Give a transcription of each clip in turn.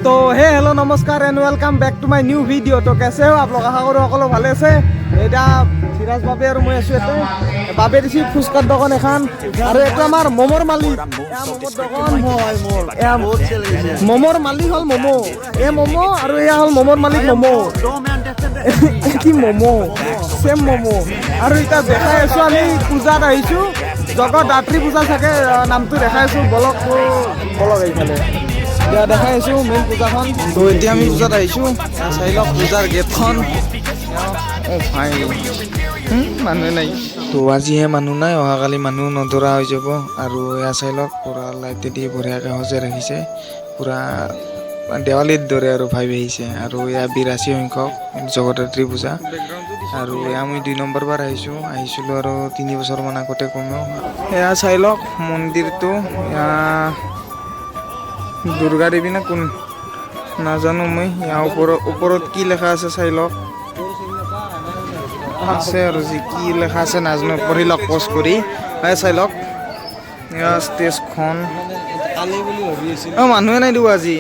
तो hey hello नमस्कार and welcome back to my new video. तो कैसे हो आप लोग? आशा करो সকলো ভালে আছে। এটা সিরাজ বাবে আৰু মই আছো এতে বাবে দিছি ফুচকাৰ দোকান এখন আৰু এটা আমাৰ মমৰ মালিক এয়া মমৰ দোকান হয় মোৰ এয়া মমৰ মালিক হল মমো এ মমো আৰু এয়া হল মমৰ মালিক মমো কি মমো সেম মমো আৰু এটা দেখাই আছো আমি পূজাত আহিছো জগদ্ধাত্ৰী পূজা থাকে নামটো দেখাই আছো বলক এইফালে এতিয়া দেখাই আছো মেইন পূজাখন। তো এতিয়া আমি পূজাত আহিছো চাই লওক পূজাৰ গেটখন ভাই মানুহে নাই। তো আজিহে মানুহ নাই, অহাকালি মানুহ নধৰা হৈ যাব। আৰু এয়া চাই লওক পুৰা লাইট দি বঢ়িয়াকৈ সজাই ৰাখিছে, পুৰা দেৱালীৰ দৰে আৰু ভাবি আহিছে। আৰু এয়া 82 সংখ্যক জগদ্ধাত্ৰী পূজা। আৰু এয়া মই 2 নম্বৰ বাৰ আহিছিলোঁ আৰু 3 বছৰমান আগতে কমেও। এয়া চাই লওক মন্দিৰটো, এয়া দুৰ্গা দেৱী না কোন নাজানো মই। ইয়াৰ ওপৰত কি লেখা আছে চাই লওক, আছে আৰু যি কি লেখা আছে নাজানো, পঢ়ি লওক পজ কৰি। চাই লওক এয়া ষ্টেজখন মানুহে নাই দিব আজি।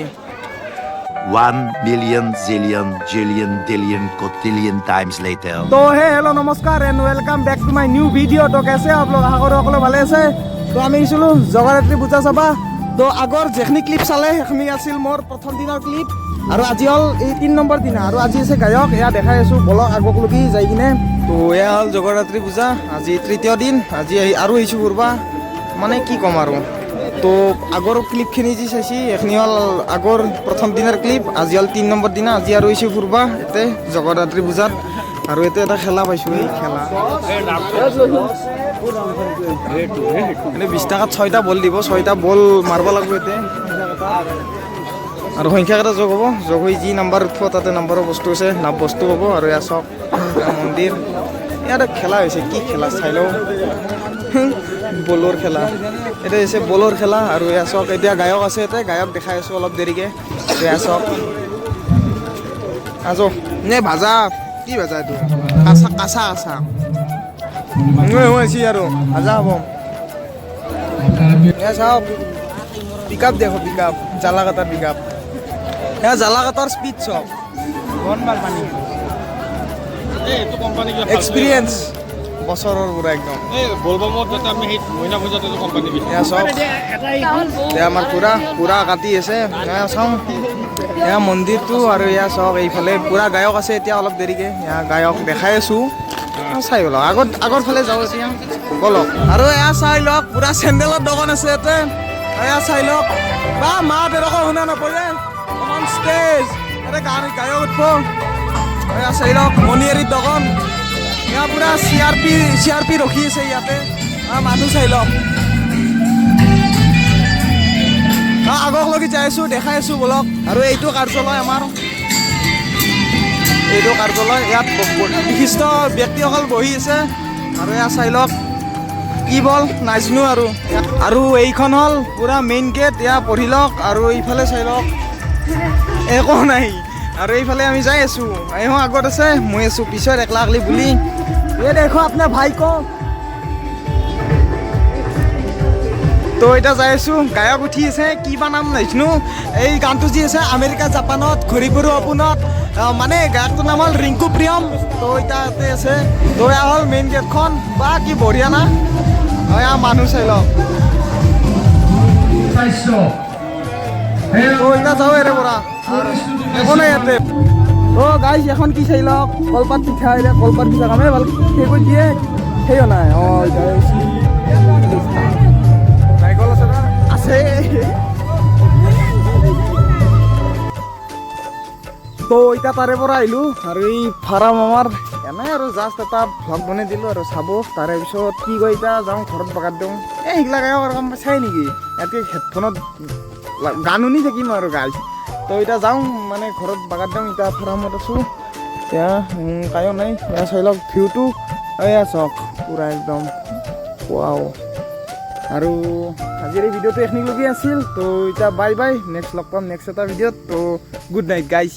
1 million zillion jillion dillion cotillion times later. तो हे हेलो नमस्कार and welcome back to my new video. तो कैसे आप लोग? आशा करो সকলো ভালে আছে। তো আমি আহিছিলো জগদ্ধাত্ৰী পূজা চাবা। তো আগৰ যেখিনি ক্লিপ চালে সেইখিনি আছিল মোৰ প্ৰথম দিনৰ ক্লিপ, আৰু আজি হ'ল এই 3 নম্বৰ দিনা। আৰু আজি আছে গায়ক, এয়া দেখাই আছো বলক আগক লগি যাই কিনে। তো এয়া হ'ল জগদ্ধাত্ৰী পূজা, আজি 3য় দিন। আজি আৰু আহিছো ঘূৰবা, মানে কি ক'ম আৰু। তো আগৰ ক্লিপখিনি যি চাইছি এইখিনি হ'ল আগৰ প্ৰথম দিনৰ ক্লিপ। আজি হ'ল 3 নম্বৰ দিনা। আজি আৰু আহিছোঁ ফুৰবা ইয়াতে জগদ্ধাত্ৰী পূজাত। আৰু ইয়াতে এটা খেলা পাইছোঁ, এই খেলা এনে 20 টকাত 6টা বল দিব, 6টা বল মাৰিব লাগিব ইয়াতে। আৰু সংখ্যা কেইটা যোগ হ'ব, যোগ হৈ যি নাম্বাৰ উঠিব তাতে নাম্বাৰৰ বস্তু আছে, বস্তু হ'ব। আৰু এয়া চাওক মন্দিৰ, ইয়াতে খেলা হৈছে, কি খেলা চাই লওঁ বলৰ খেলা। এটা হৈছে বলৰ খেলা। আৰু এয়া চাওক এতিয়া গায়ক আছে, ইয়াতে গায়ক দেখাই আছোঁ অলপ দেৰিকৈ। এয়া চাওক আছো নে ভাজা, কি ভাজা এইটো কাঁচা হৈছে আৰু ভাজা হ'ব। এয়া চাওক পিক আপ দেখো, পিক আপ জ্বালা কাটাৰ পিক আপ। এয়া জ্বালা কাটাৰ স্পীড চাওক, এক্সপিৰিয়েঞ্চ বছৰৰ পৰা একদম। আমাৰ পুৰা কাটি আছে। এয়া চাওঁ এয়া মন্দিৰটো। আৰু এয়া চাওক এইফালে পুৰা গায়ক আছে, এতিয়া অলপ দেৰিকৈ এয়া গায়ক দেখাই আছোঁ। চাই লওক আগৰ ফালে যাওঁ এতিয়া বলক। আৰু এয়া চাই লওক পুৰা চেণ্ডেলৰ দোকান আছে ইয়াতে। এয়া চাই লওক বা মাত এনেকুৱা শুনা নপৰে, অকণ ষ্টেজ ইয়াতে গায়ক উঠিব। এয়া চাই লওক মণিয়াৰীৰ দোকান, এয়া পুৰা CRP ৰখি আছে ইয়াতে। মানুহ চাই লওক, আগক লগি যাই আছোঁ, দেখাই আছোঁ বলক। আৰু এইটো কাৰ্যালয় আমাৰ, এইটো কাৰ্যালয়, ইয়াত বিশিষ্ট ব্যক্তিসকল বহি আছে। আৰু এয়া চাই লওক কি বল নাজানো। আৰু এইখন হ'ল পুৰা মেইন গেট, এয়া পঢ়ি লওক। আৰু এইফালে চাই লওক একো নাই। আৰু এইফালে আমি যাই আছোঁ, এওঁ আগত আছে, মই আছোঁ পিছত একলা একলি বুলি। এই দেখো আপোনাৰ ভাই ক। তো এতিয়া যাই আছোঁ, গায়ক উঠি আছে, কি বা নাম নাজানো। এই গানটো যি আছে আমেৰিকা জাপানত ঘূৰি ফুৰো সপোনত, মানে গায়কটোৰ নাম হ'ল ৰিংকু প্ৰিয়ম। তো এতিয়া ইয়াতে আছে। তো এয়া হ'ল মেইন গেটখন, বা কি বঢ়িয়া না। এয়া মানুহ চাই লওক। তো এতিয়া যাওঁ এৰে পৰা একো নাই ইয়াতে। তো গাইজ এখন কি চাই লওক, কলপাত পিঠা। এতিয়া কলপাত পিঠা কামে ভাল সেই কৰি দিয়ে, সেইও নাই। নাৰিকল আছে না আছে। তো এতিয়া তাৰে পৰা আহিলোঁ। আৰু এই ফাৰ্ম আমাৰ এনেই আৰু জাষ্ট এটা ভ্লগ বনাই দিলোঁ আৰু চাব। তাৰে পিছত কি কয় এতিয়া যাওঁ ঘৰত বাগাত দিওঁ। সেইগিলা গায়ক আৰু কাম চাই নেকি, ইয়াতে হেডফোনত গান শুনি থাকিম আৰু গাইজ। তো এতিয়া যাওঁ মানে ঘৰত বাগাত দিওঁ। এতিয়া ফাৰ্মত আছোঁ, এতিয়া কায়ো নাই। এয়া চাই লওক ভিউটো, এয়া চাওক পুৰা একদম ৱাও। আৰু আজিৰ এই ভিডিঅ'টো এইখিনিলৈকে আছিল। তো এতিয়া বাই বাই, নেক্সট লগ পাম নেক্সট এটা ভিডিঅ'ত। তো গুড নাইট গাইজ।